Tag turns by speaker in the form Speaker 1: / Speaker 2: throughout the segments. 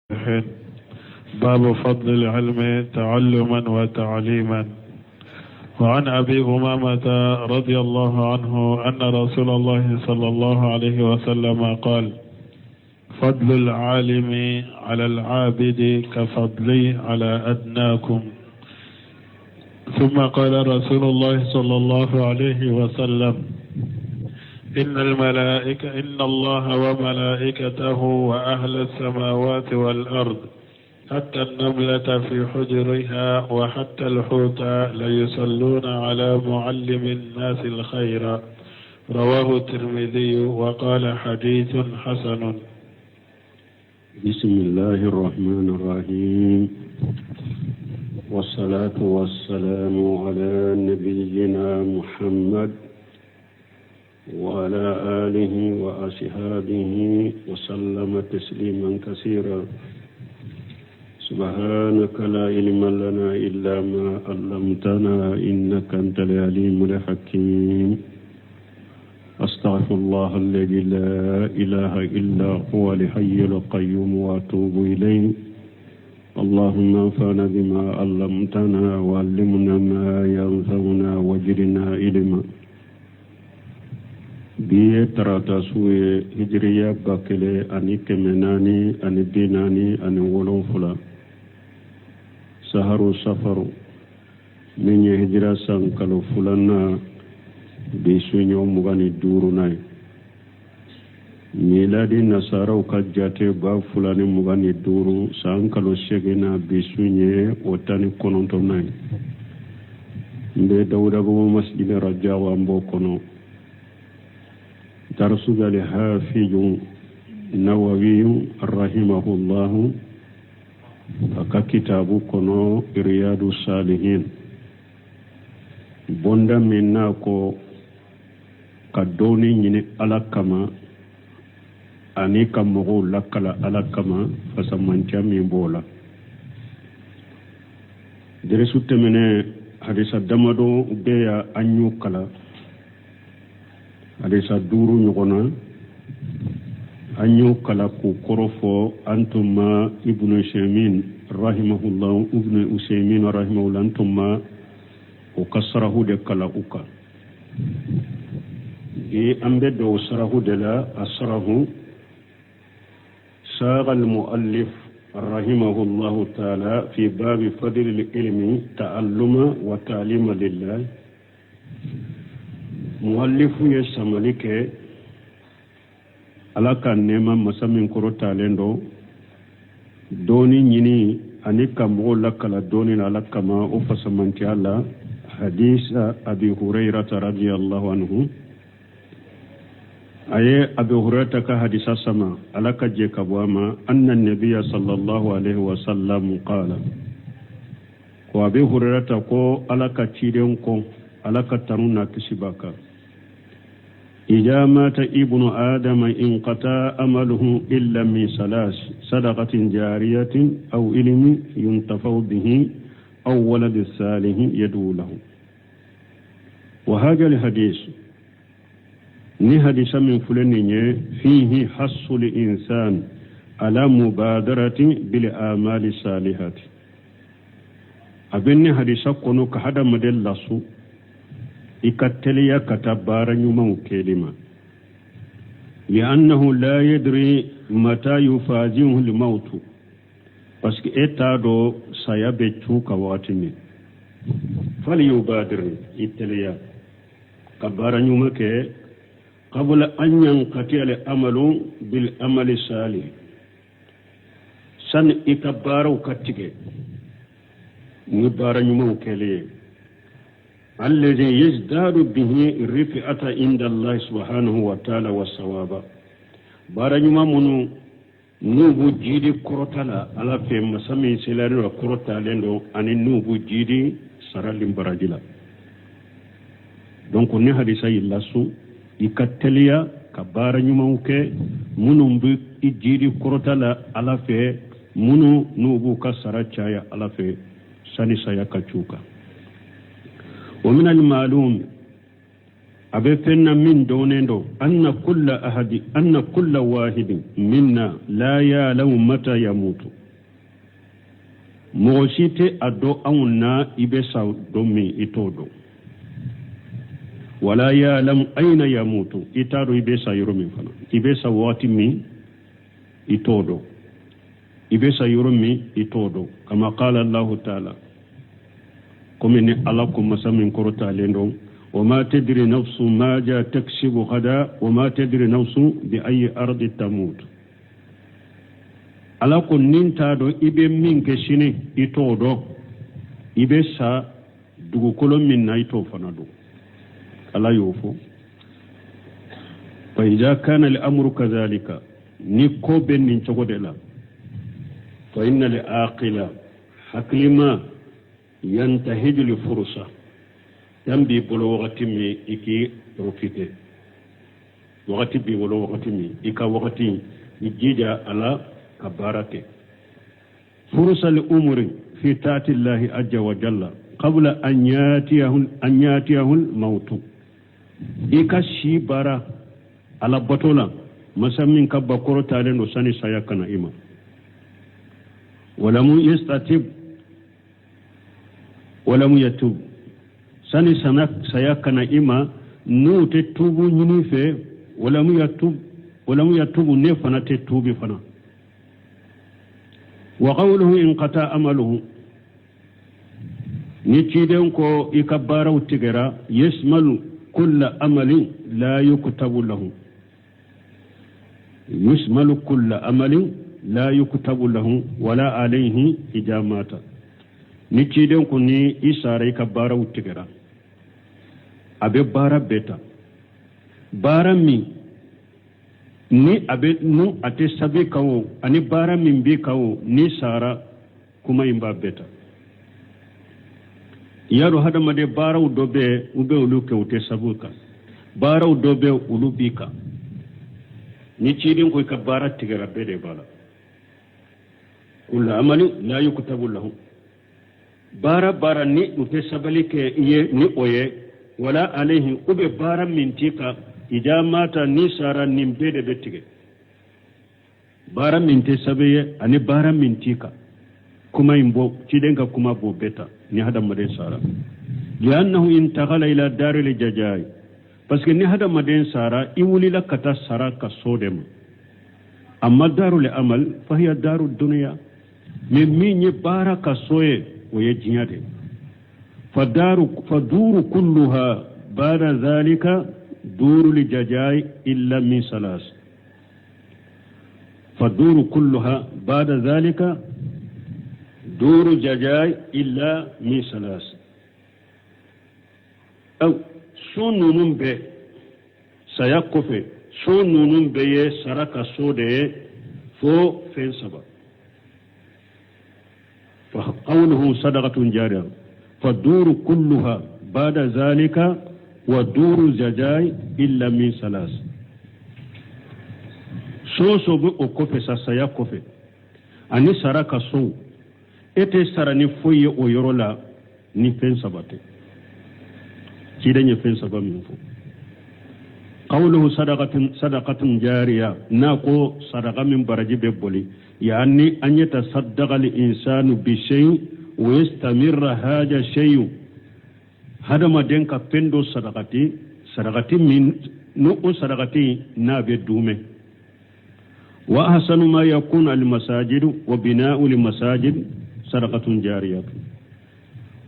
Speaker 1: باب فضل العلم تعلما وتعليما. وعن أبي أمامة رضي الله عنه أن رسول الله صلى الله عليه وسلم قال: فضل العالم على العابد كفضلي على أدناكم. ثم قال رسول الله صلى الله عليه وسلم: إن الله وملائكته وأهل السماوات والأرض حتى النملة في حجرها وحتى الحوت ليصلون على معلم الناس الخير. رواه الترمذي وقال حديث حسن.
Speaker 2: بسم الله الرحمن الرحيم، والصلاة والسلام على نبينا محمد وعلى آله وأصحابه وسلم تسليما كثيرا. سبحانك لا علم لنا إلا ما علمتنا إنك أنت العليم الحكيم. أستغفر الله الذي لا إله إلا هو الحي القيوم وأتوب إليه. اللهم انفعنا بما علمتنا وعلمنا ما ينفعنا وزدنا علما. biye tarata suye hijriya bakele ani kemenani ani dinani ani wolonfula saharu safaru minye hijra sankalo fulana bi sunyo mugani duru nay miladi nasaraw kajjate ba fulani mugani duru sankalo shegena bi sunye otani kononto nay mbe dawda go masjid rajawa mbo kono درسك لحافظ النووي رحمه الله ككتاب كنو رياض الصالحين بوندا مناكو كدوني ني على كما اني كمغو لكلا على كما فسمانچا مي بولا درسو تمنه حديث دمدو بيا انيو كلا adisa duru nyogona anyo kala ku korofo antuma ibnu Usaymin rahimahullah ibnu Usaymin rahimahullah antuma o kasrahu de kala uka e ambe do sarahu de la asrahu saga al muallif rahimahullah ta'ala fi bab fadl al ilmi ta'alluma wa ta'lima lillah. muallifu ye samali ke ala ka nema masamin koro talendo doni nyini ani kamo la kala doni na ala kama o fasamanti ala hadisa abi hurairah radhiyallahu anhu aye abi hurairah ka hadisa sama ala ka je kabwama anna nabiyya sallallahu alaihi wasallam qala ko abi hurairah ko ala ka tiren ko ala ka taruna kisibaka إذا مات ابن آدم انقطع أمله إلا من ثلاث: صدقة جارية أو علم ينتفع به أو ولد صالح يدعو له. وهذا الحديث حديث من فلان فيه حث الإنسان على مبادرة بالأعمال الصالحة. أبن حديث كونو كهذا مدل لسو ikatelia katabara nyuma ukelima liannahu la yadri mata yufajihu limautu paski etado sayabe chuka watini fali yubadir itelia kabara nyuma ke qabla an yanqati al amalu bil amali salih san ikabara ukatige mubara nyuma ukelie الذي يزداد به الرفعة عند الله سبحانه وتعالى والثواب. بارجما منو نوبو جيدي كروتالا على في مسامي سيلاري وكروتا لندو أني نوبو جيدي سرالين براجلا. donc ne hadisa yillasu ikatelia kabarajuma uke munو mbi jidi korotala ala fe munو nubu kasara chaya ala fe sani saya kachuka. ومن المعلوم abe fenna min donendo anna kulla wahidin minna la ya'lamu mata yamutu moshite ado awna ibe sa domi itodo wala ya'lamu aina yamutu itado ibe sa yoromi fana ibe sa wati mi itodo ibe sa yoromi itodo kama qala Allah ta'ala komini alakum masamin korota lendo وما تدري نفس ما جاء تكسب غدا وما تدري نفس بأي أرض تموت ala ko nintado ibe min ke sini ito do ibe sa dugukolo min na ito fana do ala yofo fa idha kana al-amru kadhalika ni ko ben nin cogodela fa inna al-aqila haklima yantahiju li fursa dambi bolo wakati mi iki profite wakati bi bolo wakati mi ika wakati ijija ala kabarate fursa li umri fi taati llahi azza wa jalla qabla an yatiyahu al-maut ika shibara ala batola masamin kabba koro tale no sani sayakana ima walamu yastatib walamu yatub sani sayakana ima nu te tubu nyini fe walamu yatubu ne fana te tubi fana wa qawluhu in qata amaluhu ni ciden ko ikabara utigera yasmalu kulla amalin la yuktabu lahu yasmalu kulla amalin la yuktabu lahu wala alayhi ijamata ni ciden ko ni isara ikabara utigera abe bara beta bara mi ni abe nu ate sabe kawo ani bara min be kawo ni sara kuma imba beta yaro hada made bara udobe ube uluke ute sabuka bara udobe ulubika ni cidin ko ka bara tigara bede bala kullu amali la yuktabu lahu bara ni ute sabalike ye ni oye wala alayhi ube bara mintika ija mata ni sara nimbede betige bara minte sabeye ani bara mintika kuma imbo cidenga kuma bo beta ni hada maden sara liannahu intaghala ila daril jajai parce que ni hada maden sara iwuli la kata sara ka sodem amma darul amal fa hiya darud dunya min bara ka soye o yejiyade فدور كلها بعد ذلك دور الججاي إلا من ثلاث فدور كلها بعد ذلك دور الججاي إلا من ثلاث أو سنون به سيقف سنون به سرك سوده فو فين سبب فقوله صدقة جارية فالدور كلها بعد ذلك ودور الججاي إلا من ثلاث سوسو بو اوكوفي ساسايا كوفي اني ساركا سو ete sarani foye o yorola ni fen sabate ci dañu fen sabam min fo qawluhu sadaqatun jariya nako sadaqa min baraji be boli yani an yatasaddaqa al insanu bi shay wa yastamirra haja shay hada ma denka pendo sadaqati min no o sadaqati na be dume wa ahsanu ma yakunu al masajid wa bina'u al masajid sadaqatun jariyatun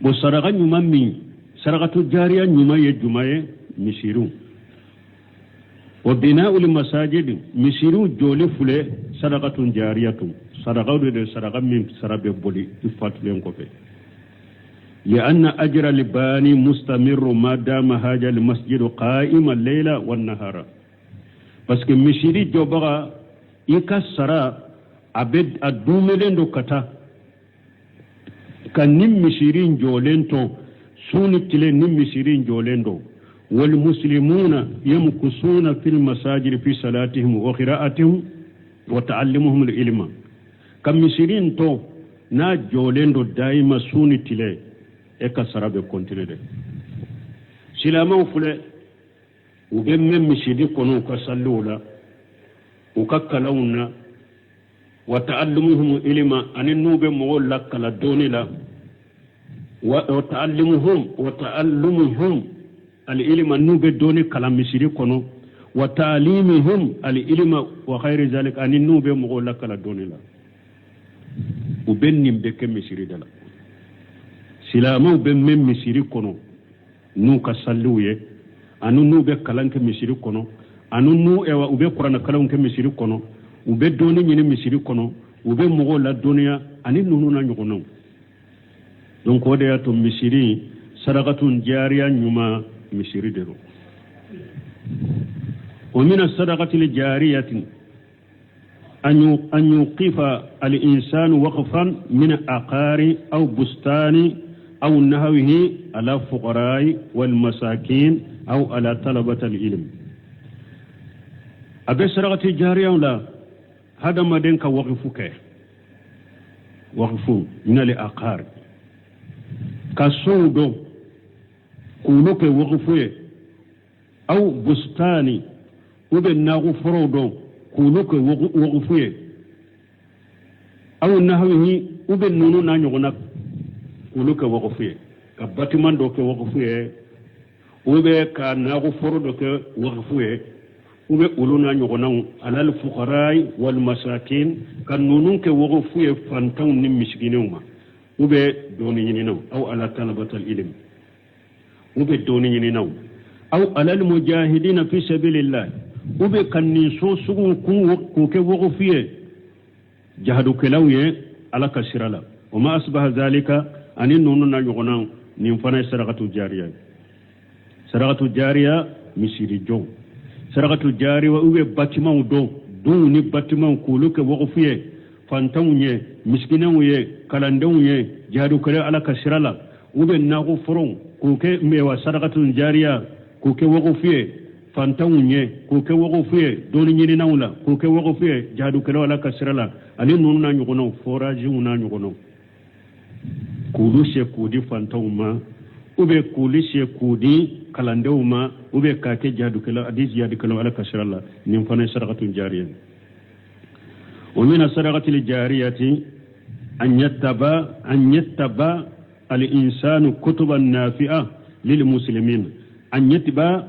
Speaker 2: bo sadaqa nyuma min sadaqatu jariya nyuma ye jumaye misiru wa bina'u al masajid misiru jole fule sadaqatun jariyatun sadaqa de sadaqa min sarabe boli ifatulen ko fe لأن أجر الباني مستمر ما دام هذا المسجد قائما الليل والنهار بس كمشيري جوبرا يكسر عبد الدوملين دو كتا كان نم مشيرين جولينتو سوني تلين نم مشيرين جولينتو والمسلمون يمكثون في المساجد في صلاتهم وقراءتهم وتعلمهم العلم كم مشيرين تو نا جولينتو دائما سوني تلين eka sarabe kontine de silama fule ube men misiri kono ka sallula ukakkalawna wa ta'allumuhum ilma anin nube mo lakkala donila wa ta'allumuhum al-ilma nube doni kala misiri kono wa ta'limihum al-ilma wa khayri zalik anin nube mo lakkala donila ubennim be ke misiri dala silama ube men misiri kono nu ka salluye anu nube kalanke misiri kono anu nu ewa ube qur'ana kalanke misiri kono ube doni nyini misiri kono ube mo la duniya anin nunu na nyugono donc o de ya to misiri sadaqatun jariya nyuma misiri dero wa min as-sadaqati al-jariyati an yuqifa al-insanu waqfan min aqari aw bustani aw nahwihi ala fuqara'i wal masakin aw ala talabati al-ilm abe sadaqati jariya la hada maden ka waqfuke waqfu min al-aqari كسودو كونوك وغفوه أو بستاني وبناغو فرودو كونوك وغفوه أو نهوه وبنونو نانيغنك كونوك وغفوه كباتمان دوك وغفوه وبناغو فرودو وغفوه وبنونو نانيغنك على الفقراء والمساكين كنونوك وغفوه فانتون نمشكينيوما ube doni nyini naw aw ala talabatal ilm ube doni nyini naw aw ala al mujahidin fi sabilillah ube kanni so sugu ku ke wogo fiye jahadu kelawye ala kasirala wama asbaha zalika anin nunu na yogona nim fana sadaqatu jariya misiri jo sadaqatu jariya ube batiman do ni batiman ku luke wogo fiye fantanwuye miskinanwuye kalandawuye jihadu kare ala kasirala ube nago foron kuke mewa sadaqatun jariya kuke wogo fiye fantanwuye kuke wogo fiye doni nyini nawla kuke wogo fiye jihadu kare ala kasirala ali nunu na nyugono foraji una nyugono kulushe kudi fantawuma ube kulishe kudi kalandawuma ube kake jihadu kare adis jihadu kare ala kasirala nimfana sadaqatun jariya ومن الصدقة الجارية أن يتبع الإنسان كتبا نافعة للمسلمين أن يتبع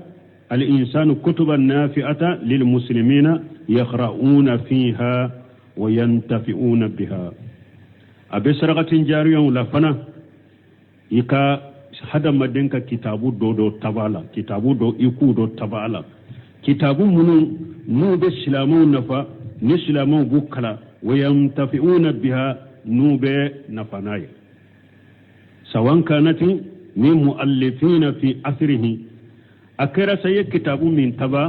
Speaker 2: الإنسان كتبا نافعة للمسلمين يقرؤون فيها وينتفعون بها أبي صدقة جارية لفنا يكا هذا مدينك كتابو دو تبالا كتابو دو إكو دو تبالا كتابو منو نوب السلامو نفا نسلموا بكلا وينتفعون بها نوبة نفناي سواء كانت من مؤلفين في أثره أكرا سي كتاب من تبا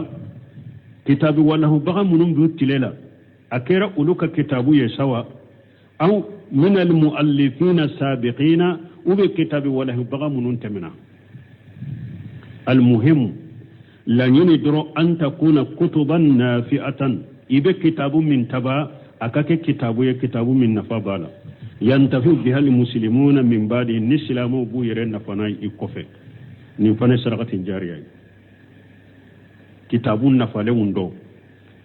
Speaker 2: كتاب وله بغى منهم بيوت ليلة أكرا أولوك كتاب يسوى أو من المؤلفين السابقين وبكتاب وله بغى منهم تمنا المهم لن يندر أن تكون كتبا نافئة ibe kitabu min taba akake kitabu min nafabala yantafi biha almuslimuna min ba'di nislamu bu yere nafana ikofe ni fane sadaqatin jariya kitabu nafale wundo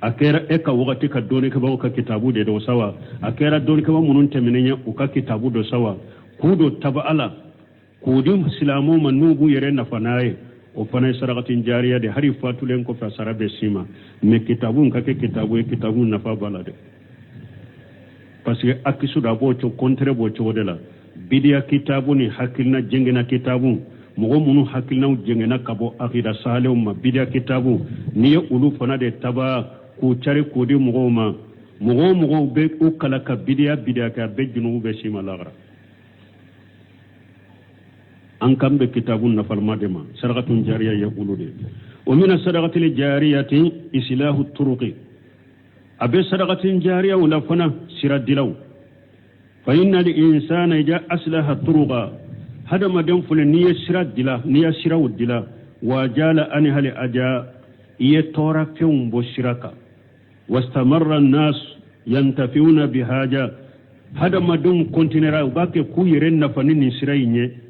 Speaker 2: akera eka wakati ka doni ka bawka kitabu de do sawa akera doni ka munun temenenya uka kitabu do sawa kudo taba ala kudin islamu manu bu yere nafanaye o fana sadaqatin jariya de hari fatulen ko fa sarabe sima me kitabun kake kitabu nafa balade parce que akisu da bo to contre bo to de la bidia kitabu ni hakilna jengena kitabu mogo munu hakilna jengena kabo akida sale umma bidia kitabu ni ulu fana de taba ku chare ko de mogo be o kala ka bidia ka be junu be sima lagra an kambe kitabun nafal madema sadaqatun jariya yaqulude wa min as-sadaqati al-jariyati islahu at-turuqi abe sadaqatin jariya wala fana siradilaw fa inna al-insana ja aslaha at-turuqa hada madan fulan niya siradila niya sirawdila wa jala an hal aja yatora fium bo shiraka wastamarra an-nas yantafiuna bihaja hada madun kontinera bake ku yeren nafanin sirayinye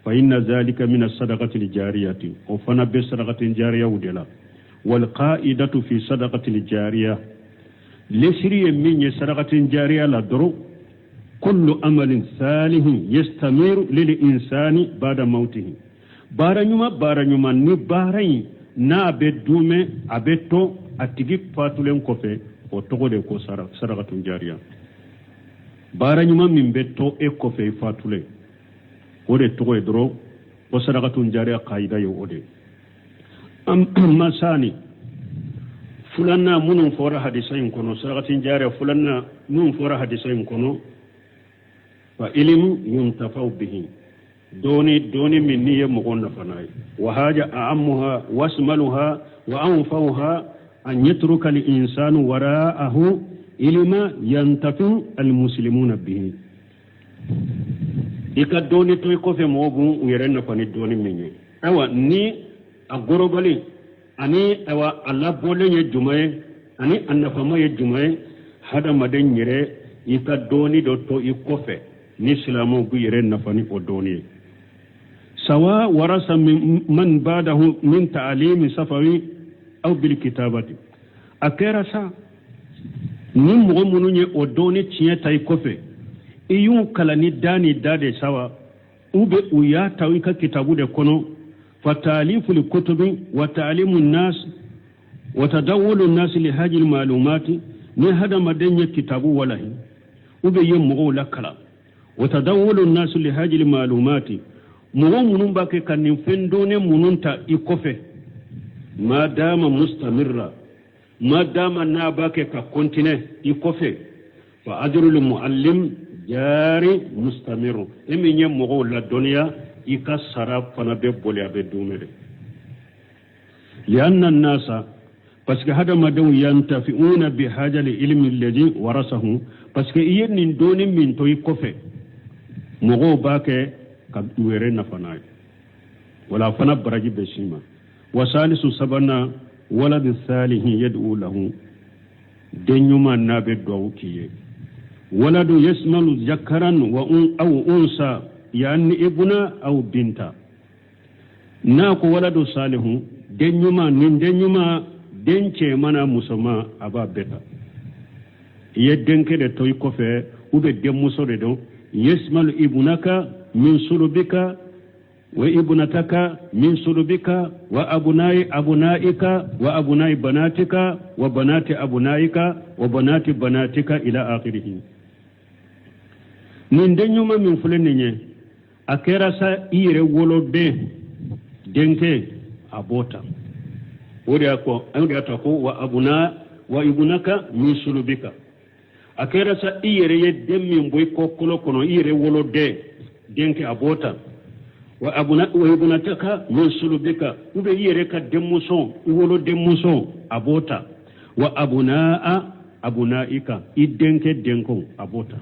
Speaker 2: فإن ذلك من الصدقة الجارية وفنا بالصدقة الجارية ودلا والقائدة في صدقة الجارية لسري من صدقة جارية لدرو كل أمل صالح يستمر للإنسان بعد موته بارنيما نبارين نا بدومه أبتو أتجيب فاتولين كوفي وتقول كو صدقة جارية بارنيما من بتو إكوفي فاتولين ودي تقول درو وصدقة جارية قاعدة يودي أما ثاني فلنا من فورا حديثين كونو صدقة جارية فلنا من فورا حديثين كونو فإلم ينتفع به دوني من نية مغنى فناي وهذا أعمها واسملها وأنفوها أن يترك الإنسان وراءه إلما ينتفع المسلمون به إذا دوني تويكو في موغو ويرنا فني دوني مني أوا ني أغربالي أني أوا الله بولي يجمعي أني أنفما يجمعي هذا مدن يري إذا دوني دو تو يكوفي ni silamo bu yere nafani o doni sawa warasa man badahu min ta'limi safawi aw bil kitabati akera sa ni mo mununye o doni tiye tay kofe iyun kala ni dani dade sawa ube uya tawi ka kitabu de kono fa ta'lifu li kutubi wa ta'limu an-nas wa tadawwulu an-nas li hadhihi al-ma'lumati ni hada madanya kitabu walahi ube yemmo la kala وتدول الناس لهذه المعلومات منون باكي كان فندون منونتا يكوفي ما دام مستمرا ما دام ناباكي كونتينه يكوفي فأجر المعلم جاري مستمر إمي يمغو الدنيا يكسر فنبيب بولي أبدومي لأن الناس باسكو هذا ما دون ينتفعون بهذا العلم الذي ورثه باسكو يين دوني من تو يكوفي مغو باكي كبيرين نفناي ولا فنا براجي بشيما وثالث سبنا ولد الصالح يدعو له دنيما نابي دوكي ولد يسمل ذكرا أو أنثى يعني ابنا أو بنتا ناكو ولد صالح دنيما دنكي منا مسما أبا بيتا يدنكي دي توي كوفي وبي دمسو دي دون يسمل ابنك من صلبك وابنتك من صلبك وأبناء أبنائك وأبناء بناتك وبنات أبنائك وبنات بناتك إلى آخره من دنيوما من فلنيني أكراسا إيري ولو دي دنكي أبوتا وديكو وأبناء وابنك من صلبك akera sa iyere ye demmin boy kokkolo kono iyere wolo de denke abota wa ibnataka min sulubika ube iyere ka demmuso wolo demmuso abota wa abunaika idenke denko abota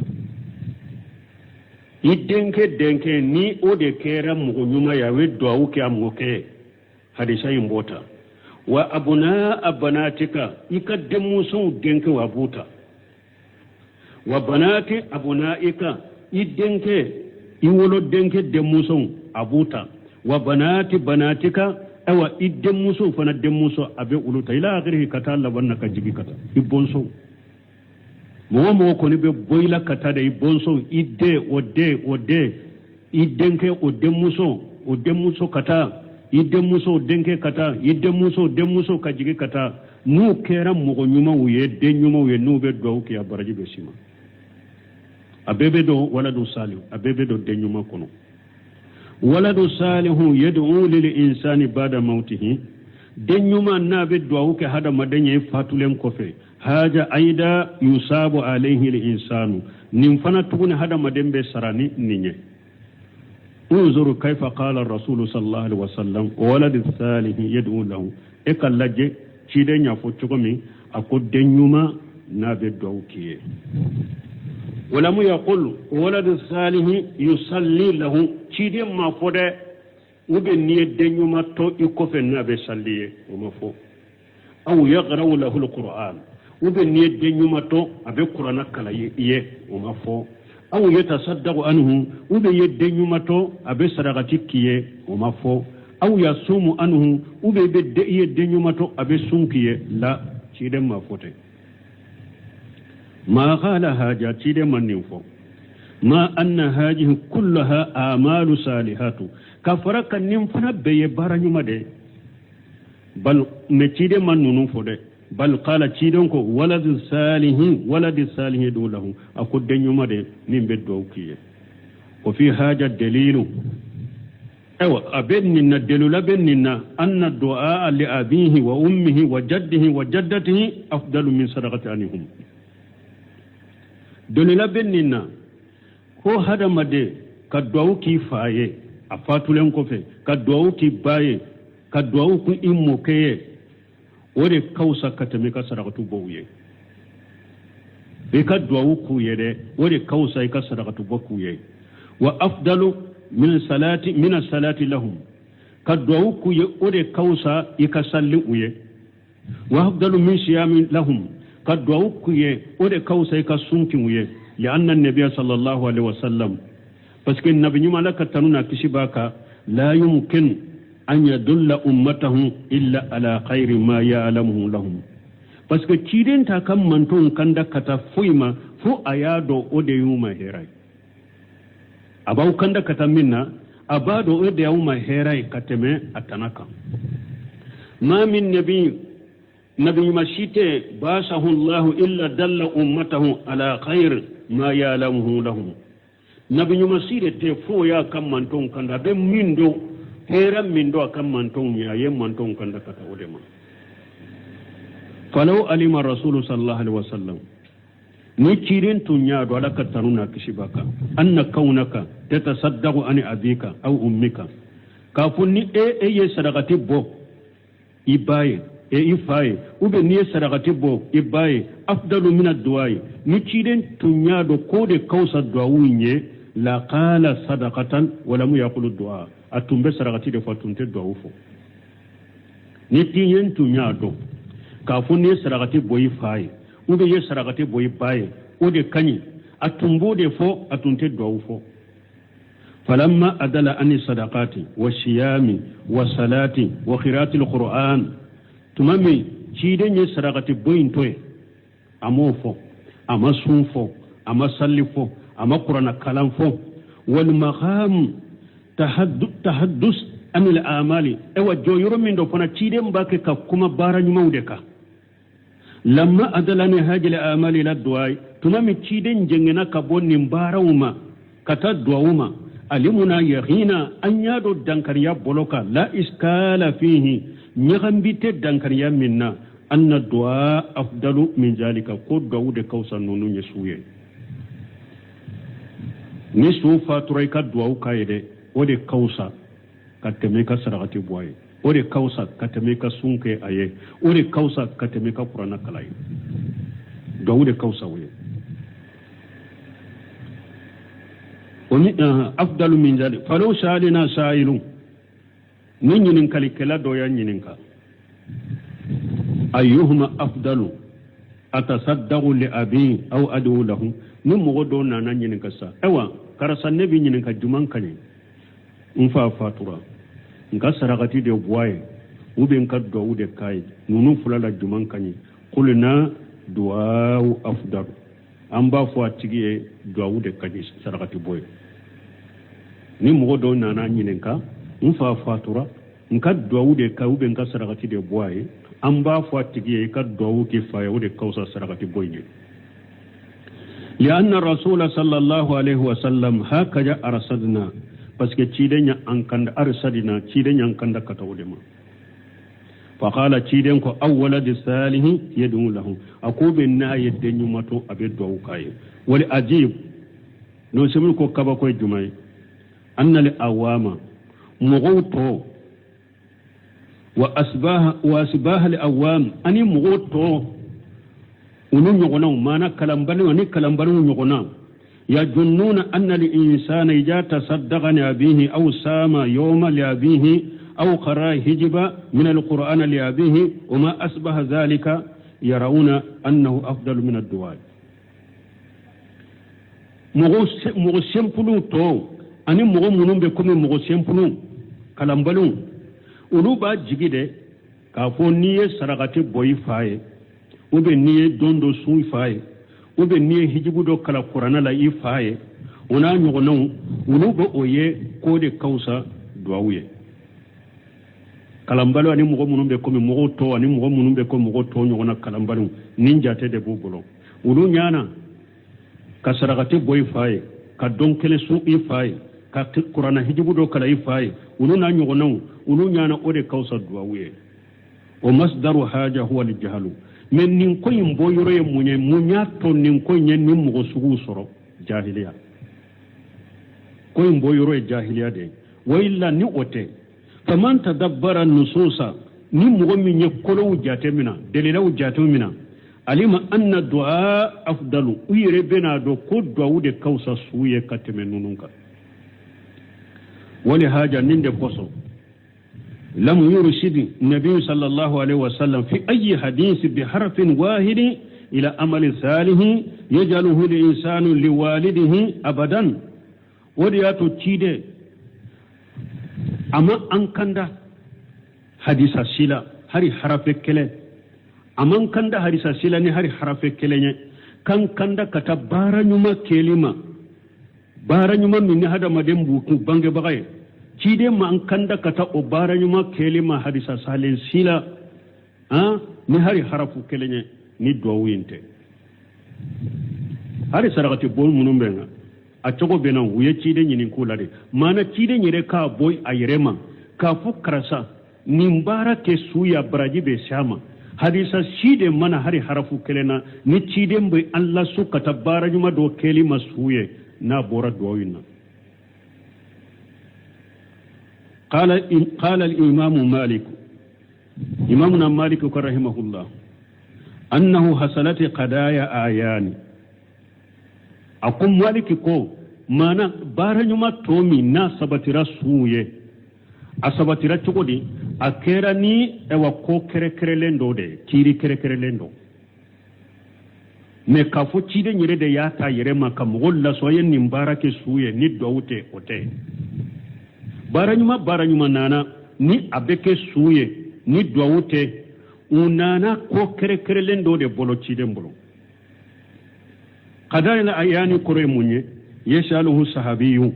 Speaker 2: idenke denke ni ode kera mugo nyuma ya weddo awuke amuke hadisa yimbota wa abanatika ikademmuso denke wa abota wa banati abunaika idenke iwolo denke demuso abuta wa banati banatika awa iddemuso fana demuso abe uluta ila akhirih kata Allah wanna ka jigi kata ibonso mo ko ni be boyla kata de ibonso idde ode idenke odemuso kata iddemuso denke kata iddemuso ka jigi kata nu kera mo nyuma wuye de nyuma wuye nu be do ki abaraji be sima abebe do waladu salih abebe do denyuma kono waladu salihu yad'u lil insani ba'da mautihi denyuma nabe do ke hada madanye fatulen kofe haja aida yusabu alayhi lil insanu nim fana tugune hada madembe sarani ninye unzuru kayfa qala ar-rasul sallallahu alaihi wasallam waladu salih yad'u lahu ekallaje cidenya fotugomi akodenyuma nabe do kiye ولم يقل ولد الصالح يصلي له تشيدي ما فود وبني دنيو ما تو يكفنا بيصلي وما فو او يقرا له القران وبني دنيو ما تو ابي قران كلا يه وما فو aw yatasaddaqu anhu ube yeddenyumato abe sadaqati kiye o mafo aw yasumu anhu ube be yeddenyumato abe sunkiye la cide ma fote ma qala haja cide mannin fo ma anna hajihi kullaha amalu salihatu kafaraka nim fana be baranyuma de bal me cide mannunu fo de bal qala cidon ko waladu salihin do lahu akudde nyuma de nimbe do kiye ko fi haja dalilu ewa abenna dalula benna anna du'a li abihi wa ummihi wa jaddihi wa jaddatihi afdalu min sadaqati anhum dalila benna ko hada made ka du'a ki faaye afatulen ko fe ka du'a ki baye ka du'a ku immo keye wode kausa katame ka sadaqatu bowye be ka du'a ku yede wode kausa ka sadaqatu bokuye wa afdalu min salati lahum ka du'a ku ye wode kausa ka salli uye wa afdalu min siyami lahum ka du'a ku ye wode kausa ka sunki uye li anna an-nabiy sallallahu alaihi wasallam parce que nabi nyuma la katanuna kishibaka la yumkin an yadulla ummatahu illa ala khairi ma ya'lamuhu lahum parce que ciden ta kam manton kanda kata fuima fu ayado ode yuma herai abaw kanda kata minna abado ode yuma herai kateme atanaka ma min nabi mashite basahu Allah illa dalla ummatahu ala khair ma ya'lamuhu lahum nabi masire te fu ya kam manton kanda be mindo heran min do kan manton ya yen manton kan da kata odema falau alima rasul sallallahu alaihi wasallam ni kirin tunya do alaka taruna kishibaka anna kaunaka tatasaddaqu an abika aw ummika ka funni ye sadaqati bo ibaye ifaye ube ni sadaqati bo ibaye afdalu min ad-du'a ni kirin tunya do kode kausa du'awunye la qala sadaqatan wa lam yaqulu du'a atumbe sarakati de fatunte do ufo ni tiyen tunya do ka funni sarakati boyi faye ube ye sarakati boyi baye o de kanyi atumbo de fo atunte do ufo falamma adala ani sadaqati wa siyami wa salati wa qira'ati alquran tumami ciden ye sarakati boyin toy amofo ama sunfo ama sallifo ama qur'ana kalam fo wal maqam tahaddus anil amali ewa joyoro min do fana cide mbake ka kuma barani mawdeka lamma adalani hajil amali la du'a tuma mi cide njengena ka bonni barawuma kata du'auma alimuna yaqina an yado dankariya boloka la iskala fihi nyagambite dankariya minna anna du'a afdalu min zalika ko dawude kausan nonu nyesuye ni sufa turaika du'a kayede ode kausa kateme ka sarakati boye ode kausa kateme ka sunke aye ode kausa kateme ka qur'ana kalay dawude kausa we oni afdalu min zalik falau shalina sailu ninin kalikela do ya nyininka ayyuhuma afdalu atasaddaqu li abi aw adu lahu nim godo na nyininka sa ewa karasa nabi nyininka juman kane nfa fatura nka sarakati de boye ube nka do de kai nunu fulala juman kane qulna du'a afdal amba fo atigi do de kadi sarakati boye ni mo do nana nyininka nfa fatura nka do de kai ube nka sarakati de boye amba fo atigi ka do ke faye de kausa sarakati boye لأن الرسول صلى الله عليه وسلم هكذا أرسلنا parce que ciden ya ankanda arsadina ciden yankanda katawdema faqala ciden ko awwala de salihi yadu lahu akobe na yedde nyumato abeddo kaye wali ajib no semul ko kaba ko jumay anna li awama mughawto wa asbaha li awam ani mughawto unu nyogona mana kalambani ni kalambani nyogona يظنون أن الإنسان إذا تصدق لأبيه أو سام يوم لأبيه أو قرأ هجب من القرآن لأبيه وما أصبح ذلك يرون أنه أفضل من الدعاء mogo sempulu to ani mogo munun be comme mogo sempulu kalambalun ulu ba jigi de k'a fɔ n'i ye sarakati bɔ i fa ye ou bien n'i ye don dɔ sun i fa ye ou bien n'i ye hijibu dɔ kala kuranna la i fa ye o n'a ɲɔgɔnnaw olu bɛ o ye k'o de ka fisa duwawu ye kalanbalo ani mɔgɔ minnu bɛ komi mɔgɔw tɔ ani mɔgɔ minnu bɛ ko mɔgɔ tɔ ɲɔgɔnna kalanbalo nin jate de b'u bolo olu ɲana ka sarakati bɔ i fa ye ka dɔn kelen sun i fa ye ka kuranna hijibu dɔ kala i fa ye olu n'a ɲɔgɔnnaw olu ɲana o de ka fisa duwawu ye o masdaru haja huwa al-jahlu mais nin ko in bɔ yɔrɔ ye mun ye mun y'a to nin ko in ye nin mɔgɔ suguw sɔrɔ jahiliya ko in bɔ yɔrɔ ye jahiliya de wa illa ni o tɛ faman tadabbara nususa ni mɔgɔ min ye kolow jate mina dalilaw jate mina alima anna du'a afdalu u yɛrɛ bɛna dɔn ko duwawu de ka fisa su ye ka tɛmɛ ninnu kan wali haja nin de kosɔn لم يرشد النبي صلى الله عليه وسلم في أي حديث بحرف واحد إلى أمل صالح يجعله الإنسان لوالده أبدا ودياتو تشيدي أما أنكندا حديث السيلة هاري حرف كله أما أنكندا حديث السيلة هاري حرف كله كان كندا كتب بارا نما كلمة بارا نما من هذا مدين بوكو بانج بغاية cide ma an kanda kata o baranyuma kelima hadisa salen sila ni hari harafu kelenye ni duwawinte hari sarakati bol munum benga a cogo bena wuye cide nyinin kula de mana cide nyere ka boy ayrema ka fu karasa nimbara ke suya braji be shama hadisa cide mana hari harafu kelena ni cide mbe Allah su kata baranyuma do kelima suye na bora duwawina قال الإمام مالك إمامنا مالك رحمه الله أنه حصلت قضايا آيان أقوم مالك كو مانا بارنما تومي نا سبترا سوية أسبترا تقولي أكيراني أو كو كركرلندو دي كيري كركرلندو me kafo cide nyere de yata yere maka mogolla soyen nimbara ke suye ni dowute ote baranyuma nana ni abeke suye ni dwawute unana ko kere lendo de bolo cide mbolo qadayna ayani kore munye yashaluhu sahabiyu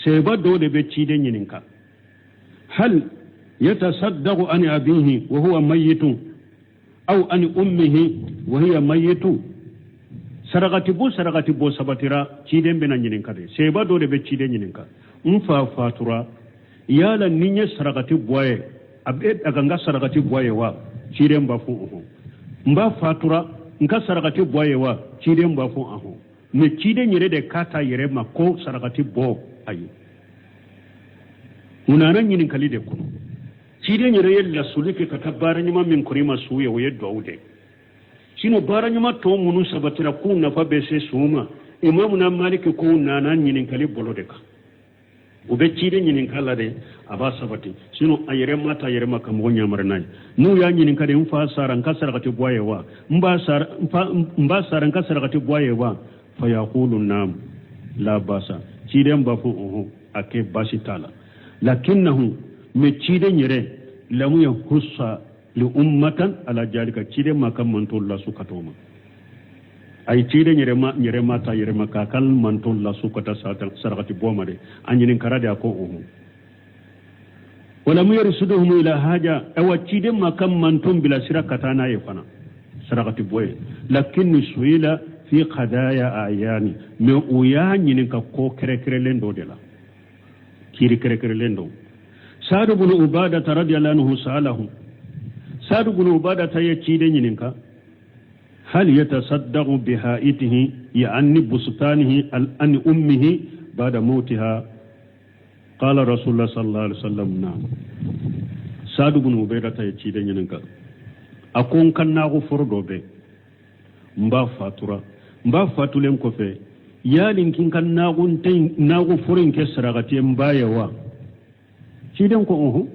Speaker 2: seba do de be cide nyininka hal yatasaddaqu an abihi wa huwa mayyitun aw an ummihi wa hiya mayyitu saragati bo sabatira cide mbena nyininka de seba do de be cide nyininka nfa fatura yala ninye saragati boye abe daga nga saragati boye wa cide mbafu mba fatura nka saragati boye wa cide mbafu me cide nyere de kata yere mako saragati bo ayu unana nyinin kalide kuno cide nyere yella sulike katabara nyuma min kurima suye we dawude sino bara nyuma to munu sabatira kunna fa bese suma imamu na maliki ko nana nyinin kali bolodeka ube cide nyinin kala de aba sabati sino ayere mata ayere maka mo nyamar nay nu ya nyinin kade mfa sara nka sarakati boyewa mba sara nka sarakati boyewa fa yaqulu nam la basa cide mbafu ake basi tala lakinnahu me cide nyere lamu yahussa li ummatan ala jalika cide maka mantul la sukatoma ay cide nyere mata yere maka kal mantul la sukata sarakati boma de anyin karade ko wala mu yarsuduhum ila haja awa cide maka mantum bila sirakata na yefana sarakati boye lakin suila fi qadaya ayani me uya nyin ka ko kere lendo de la kiri kere lendo sadu bin ubada radiyallahu anhu salahu sadu bin ubada ta ya cide nyin ka هل يتصدق بهائته يعني بستانه عن أمه بعد موتها قال رسول الله صلى الله عليه وسلم نعم سعد بن عبيدة يتشيدن ينكا أكون كان ناغو فردو بي مبا فاتولين كوفي يالين كين كان ناغو فرين كسرغتي مبا يوا شيدن كو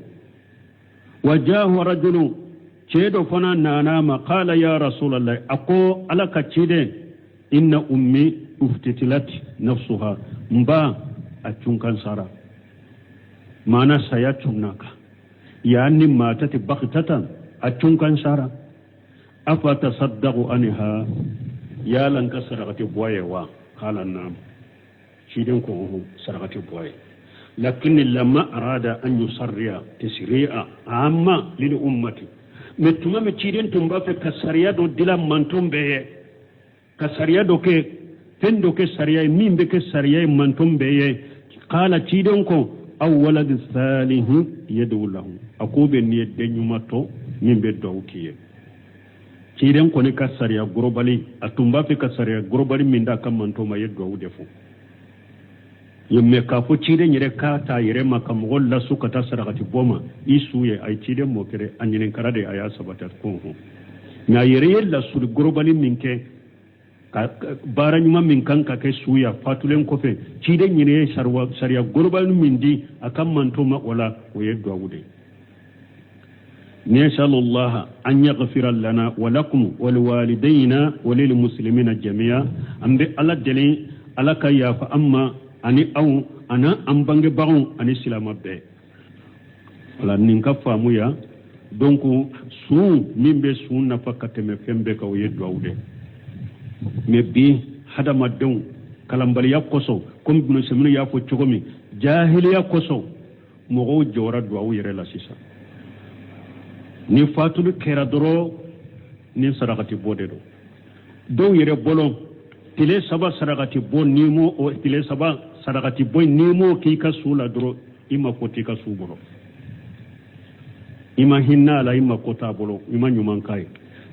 Speaker 2: وجاه رجل cedo fana nana ma qala ya rasulullah ako alaka cide inna ummi uftitilat nafsuha mba achunkan sara mana saya chunaka yani matati baghtatan achunkan sara afa tasaddaqu anha ya lan kasarati boyewa qala nam shidin ko sarati boye lakin lamma arada an yusarriya tasri'a amma lil ummati metuma me shidin tumba fe kasariya do dilam mantum beye kasariya do ke tendo ke sariya mimbe ke sariya mantum beye qala shidin ko awwalad salihu yadu lahu akobe ni denyuma to mimbe do kiye shidin ko ne kasariya globally atumba fe kasariya globally minda kam mantoma yeddo defo yemme ka fo cide nyere ka ta yere makam golla suka ta sarakati boma isuye ay cide mo kere anyinen karade aya sabata ko ho na yere yella sur globally minke bara nyuma min kanka ke suya fatulen ko fe cide nyere sarwa sariya global mindi akam mantoma wala o yeddo awude nisallallahu an yaghfira lana wa lakum wal walidayna walil muslimina jami'a ambe ala dele ala kaya fa amma ani aw ana ambange baron ani silama be wala ninka famu ya donc su mimbe su na fakate me fembe ka yeddo awde me bi hadama don kalambali yakoso comme ibn semina ya fo chogomi jahiliya koso mo jora do aw yere la sisa ni fatul kera doro ni sarakati bode do yere bolon tile saba sarakati bon nimo o tile saba sarakati boy nimo ki ka sula doro ima koti ka suboro ima hinna la ima kota bolo ima nyuman kai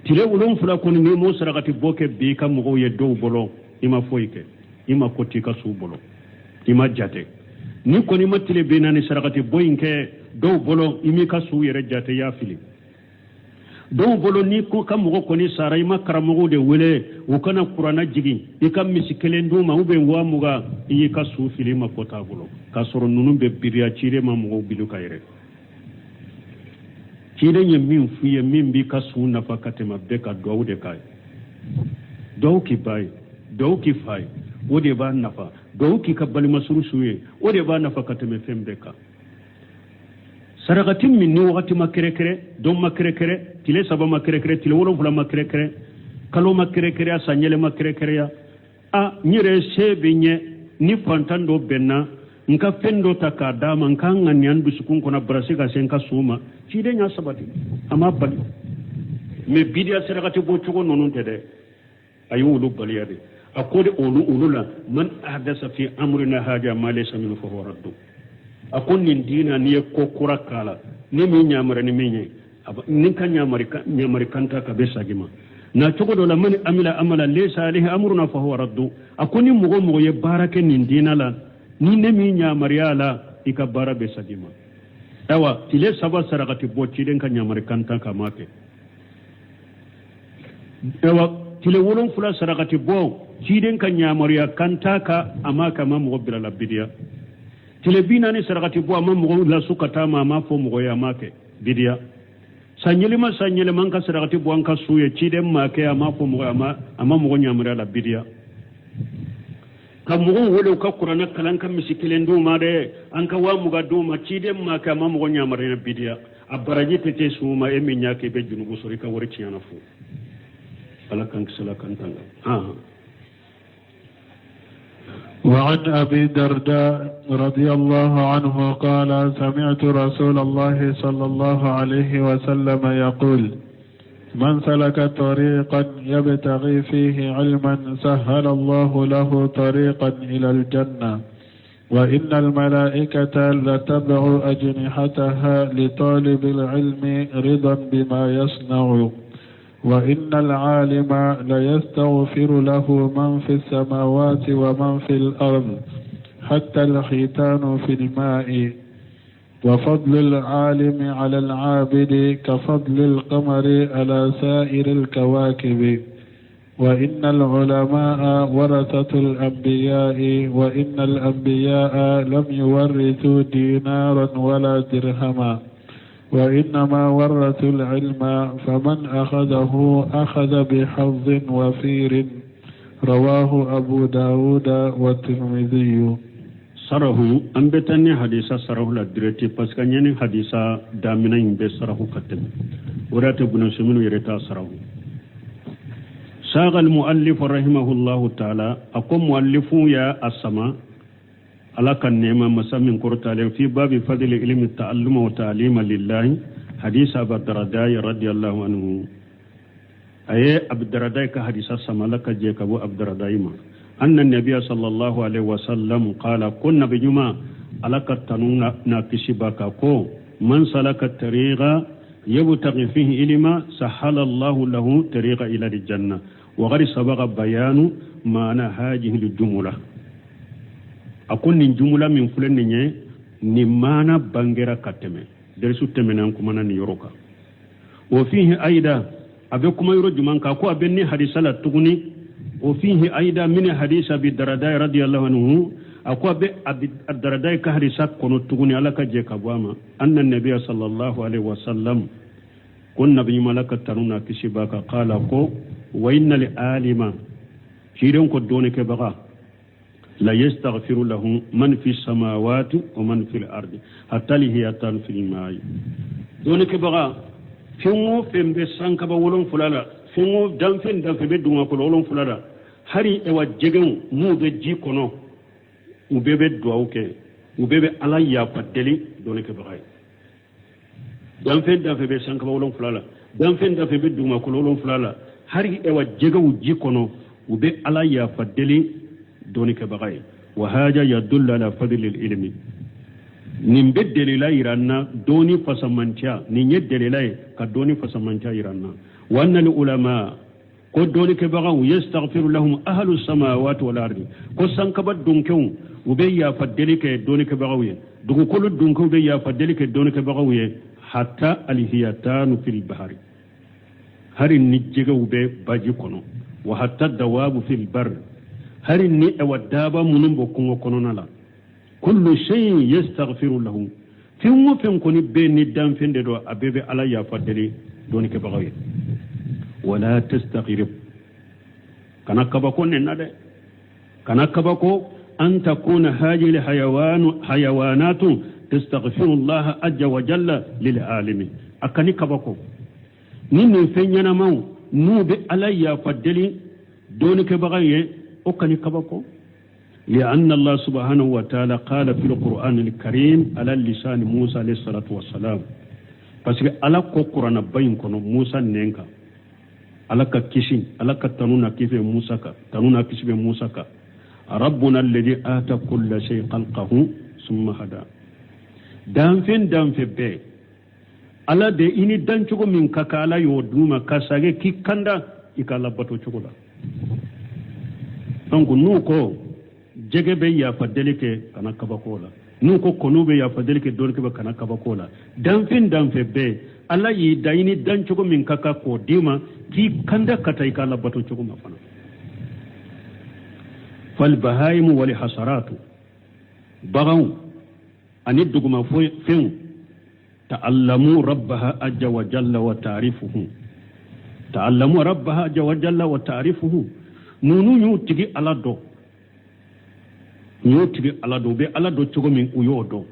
Speaker 2: tile ulum fula kon nimo sarakati boke bi ka mo ye do bolo ima foike ima koti ka subolo ima jate ni koni matile be nani sarakati boy nke do bolo imi ka su yere jate ya fili do bolo ni ko kam mo ko ni saray makramo de wele o kana qur'ana jigi e kam misikelen do ma ube wa muga yi ka su fili ma kota bolo ka soro nunu be biriya cire ma mo bilu kayre cire nye min fuye min bi ka su na fakate ma be ka do de kay do ki bay do ki fay o de ba nafa do ki ka bali masuru suye o de ba nafa kate me fembe ka saragatim min ni wakati makerekere don makerekere tile saba makerekere tile wolon fula makerekere kalo makerekere asanyele makerekere ya a nyire sebe nye ni fantando benna nka fendo taka dama nka ngani andu sukun kona brasika senka suma chide nya sabati ama bali me bidia saragati bo chugo nonun tede ayu lu bali yade akode olu la man ahdasa fi amrina haja ma laysa min fa huwa raddu akon nin dina ni ko kura kala ni mi nyamara ni menye nin kan nyamari kanta ka be sagima na chogo do la man amila amala laysa alayhi amruna fa huwa raddu akoni mugo ye barake nin dina la ni ne mi nyamari ala ika bara be sagima awa tile saba sarakati bocci den kan nyamari kanta ka make awa tile wolon fula sarakati bo ci den kan nyamari kanta ka amaka ma mugo bila bidia tile binani sarakati bo amma mugo la sukata ma ma fo mugo ya make bidia sanyele man ka sarakati bo an ka suye ci den make amma fo mugo amma mugo nyamari la bidia ka mugo wolo ka qur'ana kalan kan misikelen do ma de an ka wa muga do ma ci den make amma mugo nyamari na bidia abaraji tete suma e mi nyake be junubu sori ka wori ci yana fu ala kan sala kan tanga
Speaker 1: وعن أبي درداء رضي الله عنه قال سمعت رسول الله صلى الله عليه وسلم يقول من سلك طريقا يبتغي فيه علما سهل الله له طريقا إلى الجنة وإن الملائكة لتبع أجنحتها لطالب العلم رضا بما يصنع وإن العالم ليستغفر له من في السماوات ومن في الأرض حتى الحيتان في الماء وفضل العالم على العابد كفضل القمر على سائر الكواكب وإن العلماء ورثة الأنبياء وإن الأنبياء لم يورثوا دينارا ولا درهما وإنما ورثوا العلم فمن أخذه أخذ بحظ وفير رواه أبو داود والترمذي.
Speaker 2: sarahu an bɛ taa ni hadisa sarahu la direct parce que ɲani hadisa damina in bɛ sarahu ka tɛmɛ o de tɛ buna suminu yɛrɛ ta sarahu. saga al-muallif rahimahullahu ta'ala ako muallifu ya asama ala kan nema masa min kortale fi babi fadli ilmi ta'alluma wa ta'lima lillahi hadisa abu darda radiyallahu anhu aye abu darda ka hadisa sama la ka je ka bu abu darda ma أن النبي صلى الله عليه وسلم قال كنا بجمع على كتنونا ناكشبك كو من سلك الطريق يبتغي فيه علما سهل الله له طريق إلى الجنة وغير سبق بيان معنى هذه الجملة أكون الجملة من فلان نمانا بانجرا كتمه درسو تمنانكم أنا نيروكا وفيه أيضا أبيكم يرجمان كاكو أبني حديث لا تغني وفيه أيضا من حديث أبي الدرداء رضي الله عنه أقوى أبي الدرداء كحديثات كنت تغني على كجيك أبواما أن النبي صلى الله عليه وسلم كنا بملكة ترونا كشباك قال أقو وإن العالم شيرون كدونك بغا لا يستغفر له من في السماوات ومن في الأرض حتى لهيتان في الماء دونك بغا فيمو فيم بسانك بولون فلالا فيمو دانفين بدوما كلولون فلالا hari ewa jegen mu be ji kono u bebe duaw ke u bebe ala ya fadeli doni ke bagay dan fe be sanka wolon fulala dan fe be duma ko wolon fulala hari ewa jegen ji kono u be ala ya fadeli doni ke bagay wa haja yadullu ala fadli ilmi nin be delila iranna doni fasamantia ni nye delila ka doni fasamantia iranna wa anna ulama ko doni ke bagaw yastaghfiru lahum ahlu samawati wal ardi ko sankaba dunkew ube ya fadeli ke doni ke bagaw ye dugu kolo dunkew be ya fadeli ke doni ke bagaw ye hatta alhiyatan fil bahri hari ni jega ube baji kono wa hatta dawabu fil bar hari ni awadaba munum bokungo kono nala kullu shay'in yastaghfiru lahum fimu fen koni be ni damfende do abebe ala ya fadeli doni ke bagaw ye ولا تستغرب كان كبكو ننادى كان كبكو أن تكون هذه حيوانات تستغفر الله عز وجل للعالم أكني كبكو نين فيننا مو نوب علي فدلي دونك بغي أكني كبكو لأن الله سبحانه وتعالى قال في القرآن الكريم على لسان موسى عليه الصلاة والسلام بس على قرآن بينكم موسى نينكا alaka kishin alaka tanuna kife musaka tanuna kisbe musaka rabbuna alladhi ata kulla shay khalqahu summa hada danfe be ala de ini dancugo min kakala yo duma kasage kikanda ikala bato cugola donc nu ko jege be ya fadelike kana kabakola nu ko konube ya fadelike dorke be kana kabakola danfe be ala yi dayini dancugo min kaka ko dima ki kanda kata ikala bato cugo mafana fal bahaim wal hasaratu bagaw ani duguma fen ta'allamu rabbaha ajja wa jalla wa ta'rifuhu ta'allamu rabbaha ajja wa jalla wa ta'rifuhu nunu nyutigi alado be alado cugo min uyodo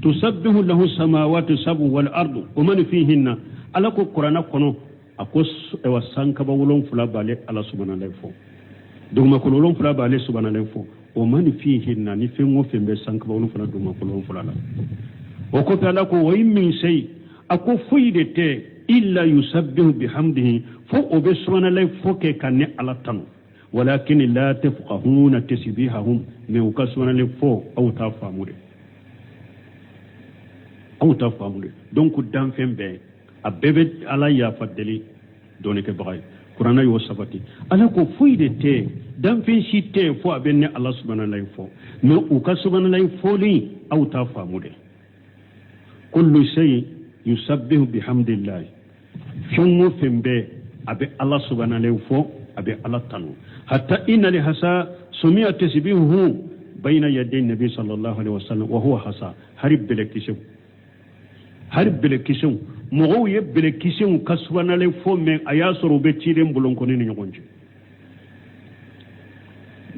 Speaker 2: tusabbihu lahu samawati sabu wal ardu wa man fihinna ala ko qur'ana kono akos e wasanka ba wolon fula bale ala subhanahu wa ta'ala duguma ko wolon fula bale subhanahu wa ta'ala o man fihinna ni fengo fembe sanka ba wolon fula duguma ko wolon fula la o ko tala ko wa min shay ako fuyde te illa yusabbihu bihamdihi fo o be subhanahu wa ta'ala fo ke kanne ala tanu walakin la tafqahuna tasbihahum me o ka subhanahu wa ta'ala fo aw ta famude donc dan fembe a bebe ala ya fadeli doni ke bagay qur'ana yo sabati ala ko fuyde te dan fen shi te fo abenne allah subhanahu wa ta'ala fo no u ka subhanahu wa ta'ala fo li aw ta famude kullu shay yusabbihu bihamdillah fimu fembe abe allah subhanahu wa ta'ala fo abe allah tanu hatta inna li hasa sumiya tasbihuhu bayna yaday nabi sallallahu alaihi wasallam wa huwa hasa harib belekishu mogo ye belekishu kaswanale fo men aya soro be tire mbulon ko ni nyogonje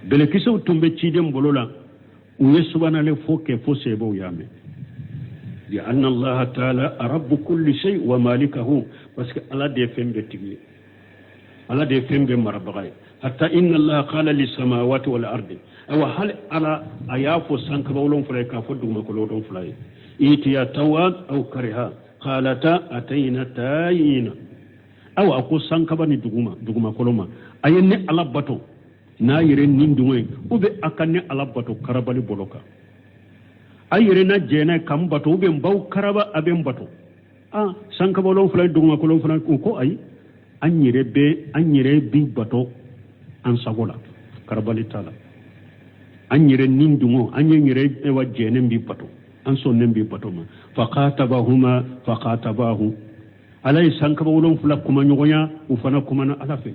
Speaker 2: bele kisaw tumbe ciden bolola uye subhanale foke fo sebo yame li anna allah ta'ala rabb kulli shay wa malikahu parce que ala de fembe tigi ala de fembe marabagay hatta inna allah qala lis samawati wal ardi aw hal ala ayafu sanka bawlon fulay ka fo dum ko lodon fulay itiya tawad aw kariha qalata atayna tayina aw ako sanka bani duguma koloma ayenne ala bato na yere ninduwe ube akanne ala bato karabali boloka ayere na jena kam bato ube mbaw karaba aben bato sanka bawlon fulay duguma kolon fulay ko ay anyere bi bato an sagola karabali tala anyere nindungo anyere ewa jene bi bato an sonne bi bato ma faqatabahu alay sanka bawlon fulak kuma nyogonya ufana kuma na alafe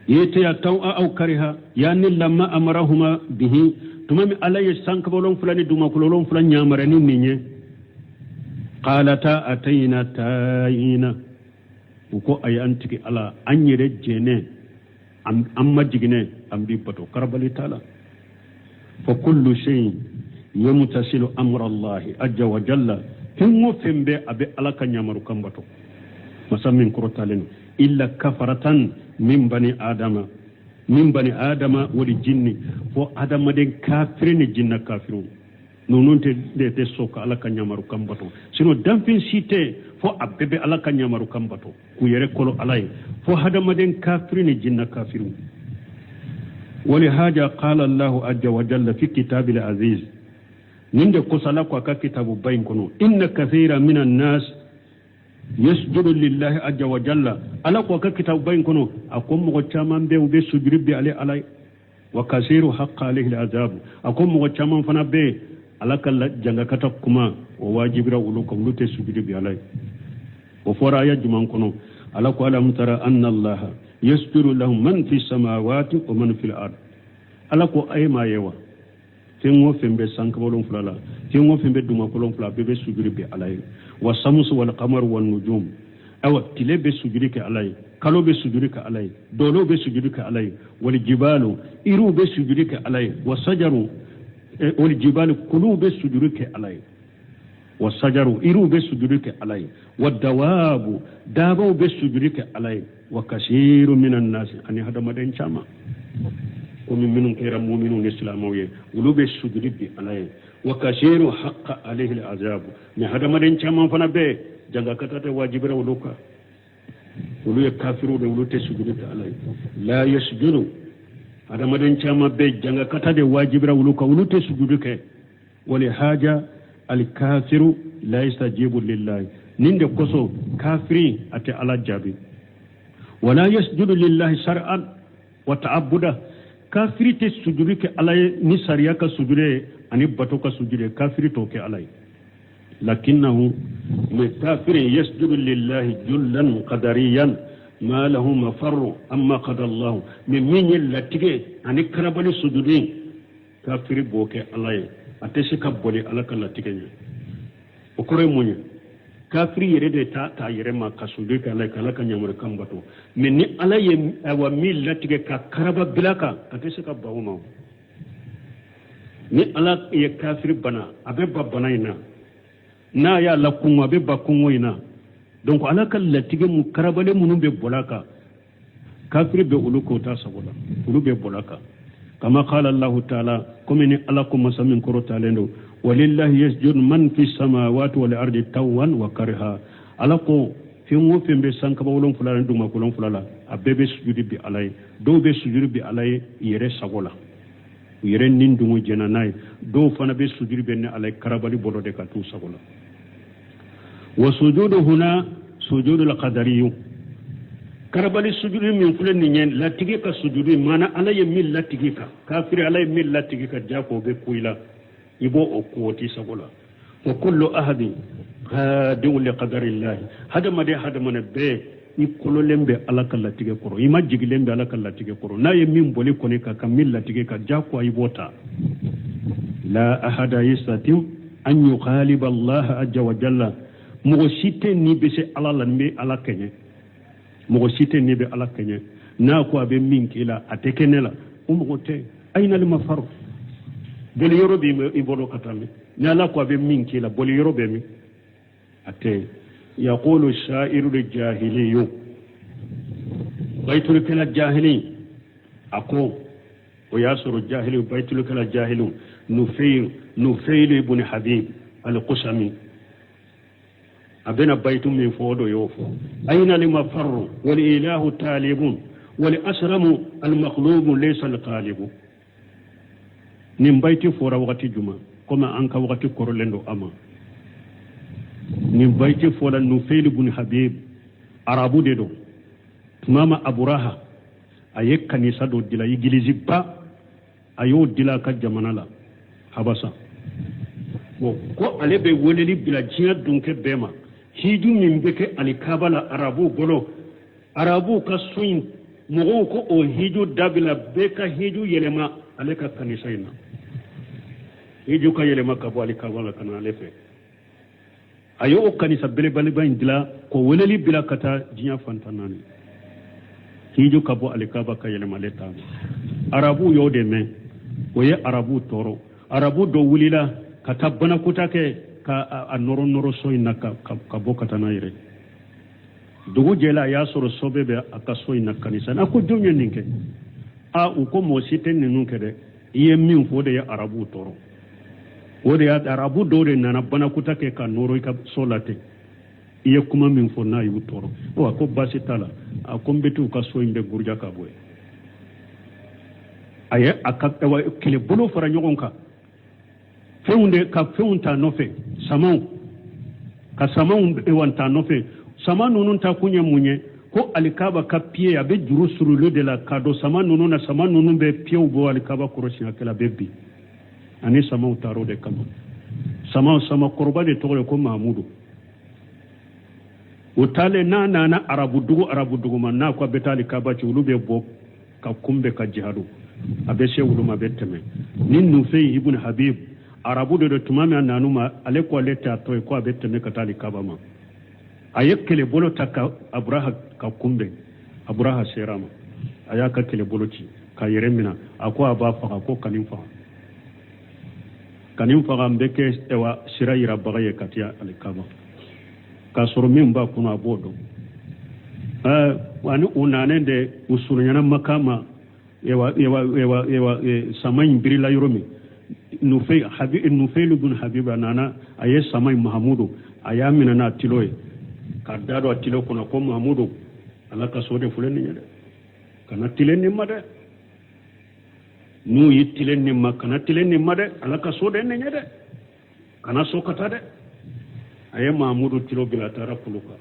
Speaker 2: yete ya tawa aw kariha yani lamma amarahuma bihi tumami alay sanka bawlon fulani duma kulolon fulan nyamarani ninye qalata atayna tayina uko ay antiki ala anyere jene amma jigine ambi bato karbali tala fa kullu shay yamtasilu amra allah azza wa jalla hingo fembe abe ala kanyamaru kambato masamin kurotalen illa kafaratan min bani adama wali jinni fo adama den kafirin jinna kafirun nononte de soka ala kanyamaru kambato sino damfin site fo abebe ala kanyamaru kambato ku yere kolo alay fo hadama den kafirin jinna kafirun ولهذا قال الله عز وجل في كتاب العزيز نند كسلا كو كتاب بين كنو ان كثيرا من الناس يسجد لله عز وجل على كو كتاب بين كنو اكم مو تشامان be sujudi bi alay wa kasiru haqqa alayhi al'azab akum mo chaman fana be alakalla janga kata kuma o wajibira uluka ulute sujudi bi alay o fora ya juman kono alako alam tara anna allah yasjudu lahu man fi samawati wa man fil ard alako ayma yewa tengo fembe sankabolon fulala tengo fembe duma kolon fula be sujudi bi alay wa samsu wal qamar wan nujum awa tile be sujudi ke alay kalo be sujudi ka alay dolo be sujudi ka alay wal jibalu iru be sujudi ka alay wa sajaru wal jibalu kulu be sujudi ka alay wa sajaru iru be sujudi ka alay wa dawabu dabo be sujudi ka alay wa kashiru minan nas ani hada maden chama ko min minun kayra mu'minun islamawiye ulu be sujudi bi alay wa kashiru haqqa alayhi al'azab ni hada maden chama fana be janga katata wajibira uluka ulu ya kafiru da ulu te sujudu ta alai la yasjudu ada madan chama be janga kata de wajibira uluka ulu te sujudu ke wali haja al kafiru la yastajibu lillahi ninde koso kafiri ate ala jabi wala yasjudu lillahi shar'an wa ta'abbuda kafiri te sujudu ke alai ni sariya ka sujude ani bato ka sujude kafiri to ke alai لكنه كافر يسجد لله جلا قدريا ما له مفر أما قدر الله من يلتقي عن كربل السجودين كافر بوكي الله أتسك بولي على كالتقي وكره موني كافر يريد تا يرمى كسجودك على كالك نعمر كمبتو من الله وميل لتقي كرب بلاكا أتسك بوما ni ala ye kafir bana abe babana ina na ya la kunwa be bakun wina donc ala kal latige mu karabale munu be bolaka kafir be uluko ta sabola ulu be bolaka kama qala allah ta'ala kuma ni ala kuma samin koro talendo walillahi yasjud man fi samawati wal ardi tawan wa karha ala ko finwo fembe sanka bawlon fulala duma kolon fulala abebe sujudi bi alay do be sujudi bi alay yere sagola yere nindungo jenanay do fana be sujudi be ne alay karabali bolode ka tu sagola وسجود هنا سجود القدري كربالي سجود من فلان نين لا تيجي كسجود مانا على يميل لا تيجي كافر على يميل لا تيجي كجاكو بكويلا يبو أقوتي سبولا وكل أحد خادع لقدر الله هذا ما ده هذا ما نبى يقول لهم على كلا تيجي كرو يما جيجي لهم على كلا تيجي كرو نا يمين بولي كونيكا كميل لا تيجي كجاكو يبوتا لا أحد يستطيع أن يغالب الله عز وجل mogo site ni be se ala lan be ala kenye mogo site ni be ala kenye na ko abe min kila atekenela umote aina al-mafar bol yoro bi ibolo katami na la ko abe min kila bol yoro be mi ate yaqulu sha'iru al-jahiliyyu baytul kala jahili ako وياسر الجاهل بيت لك الجاهل نفيل بن حبيب القسمي أبنا بيت من فوض يوفو أين المفر والإله تالب والأسرم المخلوب ليس القالب نم بيت فورا وقت جمع كما أنك وقت كورلندو أما نم بيت فورا نفيل بن حبيب عربو ديدو ماما أبو راها أيك كنيسة دو دلا يجلزي با ayo dila ka jamana la habasa bo ko ale be woleli bila jiya dunke bema hiju min beke alikabala arabu bolo arabu ka suin mogo ko o hiju dabila beka hiju yelema ale ka kanisa ina hiju ka yelema ka bo alikabala kana alefe ayo o kanisa bele bale ba indila ko woleli bila kata jiya fantanani hiju ka bo alikaba ka yelema leta arabu yo de men oye arabu toro arabu do wulila ka tabbana kutake ka a noro so inna ka bokata na ire dugu jela ya soro sobebe aka so inna kanisa na ko dunyo ninke a u ko mo siten ninun kede iye min fo de ya arabu toro o de ya arabu do de nana bana kutake ka noro ka solate iye kuma min fo na yu toro o ko basitala a ko mbetu ka so imbe gurja ka boye aye akakwa kele bolo fara nyogon ka feunde ka feunta nofe samau ka samau e wanta nofe sama nunun ta kunye munye ko alikaba ka pie abe juru surulu de la kado sama nunun na sama nunun be pie ubo alikaba korosi akela bebbi ani samau taro de kama sama korba de tole ko mahmudu utale na arabu dugu man na ko betali kaba ci ulube bo ka kumbe ka jihadu abese wuluma beteme nin nufei ibn habib arabu de tumami ananuma ale ko leta to ko abeteme katali kabama ayekele bolo taka abraha ka kumbe abraha serama ayaka kele boloci ka yeremina ako aba fa ko kanin fa mbeke ewa sirayira bagaye katia alikaba ka soro min ba kuna bodo wani unanende usurunyana makama ewa samayin birila yoromi nufeilu bin habiba nana aye samayin mahamudu aya mina na tiloye ka dado tilo kuna ko mahamudu alaka sode fulen ni nyade kana tilen ni made nu yi tilen ni ma kana tilen ni made alaka sode ni nyade kana sokata de aye mahamudu tilo bila tara kuluka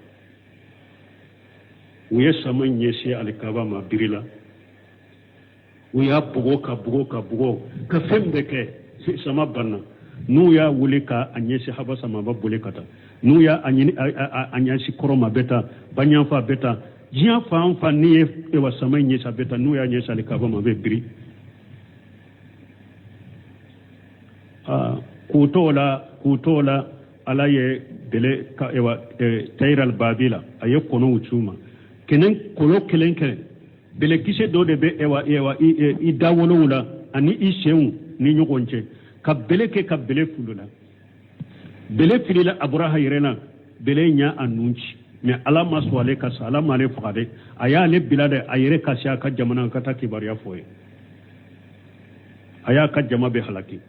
Speaker 2: uye samayin yesi alikaba ma birila uya bugo ka fembe ke sama banna nu ya wuli ka anyesi haba sama ba bule kata nu ya anyasi koroma beta banyanfa beta jiya fa ni e wa sama nyesa beta nu ya nyesa le kaba ma be biri kutola alaye bele ka ewa tayral babila aye kono uchuma kenen kolo kelen bele kise do de be ewa i dawolo wula ani i seun ni nyogonche ka bele fulula bele filila abraha yirena bele nya anunci me ala maswale ka salama le fade aya le bilade ayire ka sha ka jamana ka ta kibariya foye aya ka jama be halaki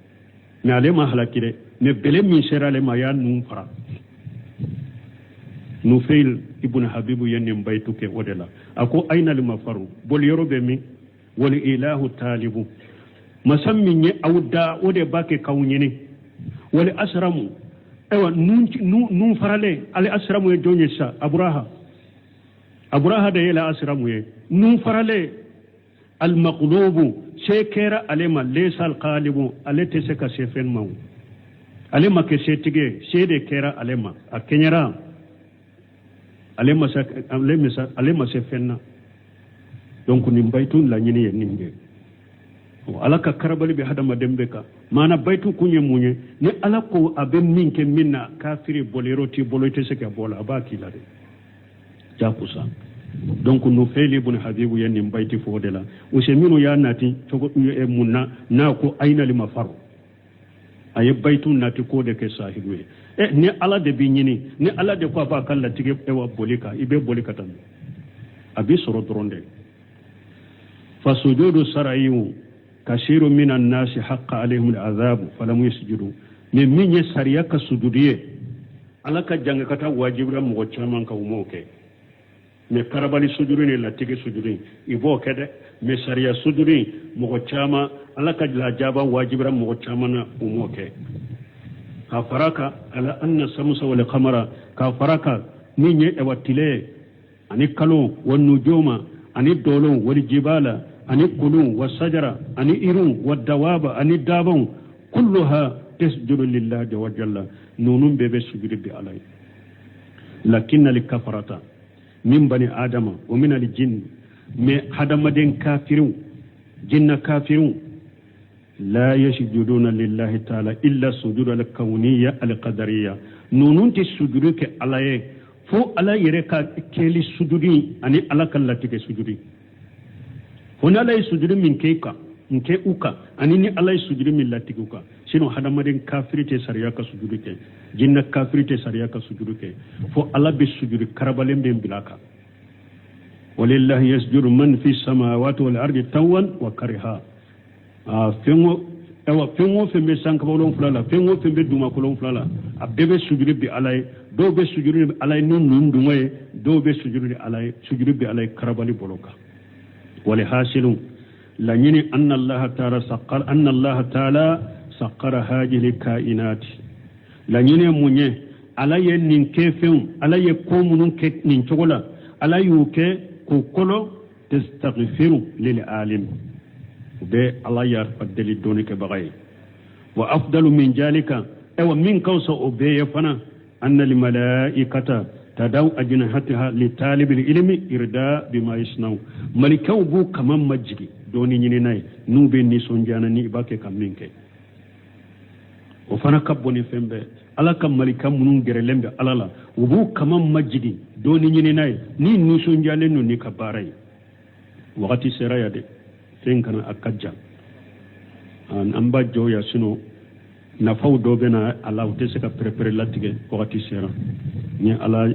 Speaker 2: me ale ma halaki de me bele min serale ma ya nun fara Nufail ibn Habibu yenni mbaytuke odela ako aina limafaru bol yorobe mi wal ilahu talibu masammi nye awda ode bake kawnyini wal asramu ewa nun farale ali asramu e jonye sa abraha de yela asramu e nun farale al maqlubu shekera alema laysa al qalibu alete se ka sefen maw alema ke setige sede kera alema akenyara alema se fenna donc ni baytun la nyini ninge alaka karabali be hadama dembe ka mana baytu kunye munye ni alako abe minke minna kafiri bolero ti boloite se ka bola abaki la de jakusa donc no feli ibn habibu yanni bayti fodela useminu ya nati to munna na ko aina lima faru aye baytu nati ko de ke sahibu ni ala de bi nyini ni ala de ko ba kala tige e wa bolika ibe bolika tan abi soro dronde fa sujudu sarayu kashiru minan nasi haqqa alaihim al'azab falam yasjudu me minye sariya ka sujudiye ala ka janga kata wajibra mo chaman ka umoke me karabali sujudi ne la tige sujudi ibo kede me sariya sujudi mo chama ala ka la jaba wajibra mo chama na umoke ka faraka ala anna samsa wal qamara ka faraka minye e watile ani kalo wan nujuma ani dolo wal jibala ani kulu wasajara ani irun wadawaba ani dabon kulluha tasjudu lillahi wa jalla nunun bebe sujudi bi alai lakin likafarata min bani adama wa min aljinn me hadamaden kafirun jinna kafirun la yasjuduna lillahi ta'ala illa sujuda al-kawniyya al-qadariyya nunun ti sujudu ke alaye fo ala yere ka keli sujudi ani ala kallati ke sujudi hona lay sujudi min keika nke uka ani ni alay sujudi min latikuka sino hadamaden kafirite sariya ka sujudi ke jinna kafirite sariya ka sujudi ke fo ala be sujudi karabalen be bilaka walillahi yasjudu man fi samawati wal ardi tawan wa kariha fengo fembe sanka bolon fulala fengo fembe duma kolon fulala abebe sujudi bi alay do be sujudi bi alay nun dumoye do be sujudi bi alay karabali boloka wali hasilun la ñini anna allaha taala saqqara hajili kainati la ñine muñe ala ye nin ke feŋ ala ye ko munun ke nin cogola ala yu ke ko kolo tastaghfiru lil alim be ala ya faddali doni ke bagay wa afdalu min jalika ewa min kawsa o be fana anna lil malaikata tadaw ajnahataha li talibil ilmi irda bima yasnaw malikaw bu kaman majigi doni ñini nay nube ni sonjana ni ibake kam minke o fana kabboni fembe ala kam malika munun gere lembe alala ubu kaman majigi doni ñini nay ni sonjale no ni kabaray wakati seraya de fenkana akajja an amba joya sino na faw do bena ala te se ka prepare latige wakati sera ni ala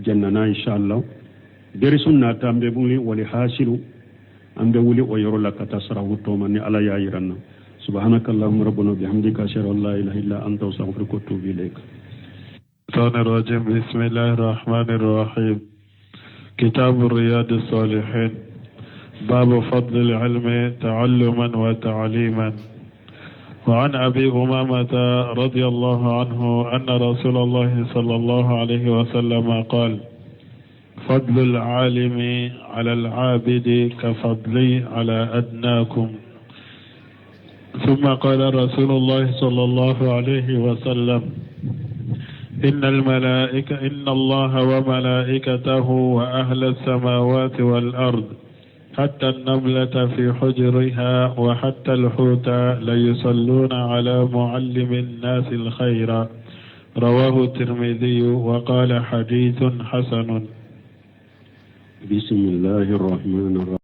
Speaker 2: jannana inshallah deri sunna tambe buli wali hasilu ambe wuli o yoro la katasra wutoma ni ala ya yiranna subhanakallahumma rabbana bihamdika ashhadu an la ilaha illa anta astaghfiruka wa atubu ilaik.
Speaker 1: الرجيم بسم الله الرحمن الرحيم. كتاب رياض الصالحين باب فضل العلم تعلما وتعليما. وعن أبي أمامة رضي الله عنه أن رسول الله صلى الله عليه وسلم قال فضل العالم على العابد كفضلي على أدناكم. ثم قال رسول الله صلى الله عليه وسلم إن الله وملائكته وأهل السماوات والأرض حتى النملة في حجرها وحتى الحوت ليصلون على معلم الناس الخير. رواه الترمذي وقال حديث حسن.
Speaker 2: بسم الله الرحمن الرحيم.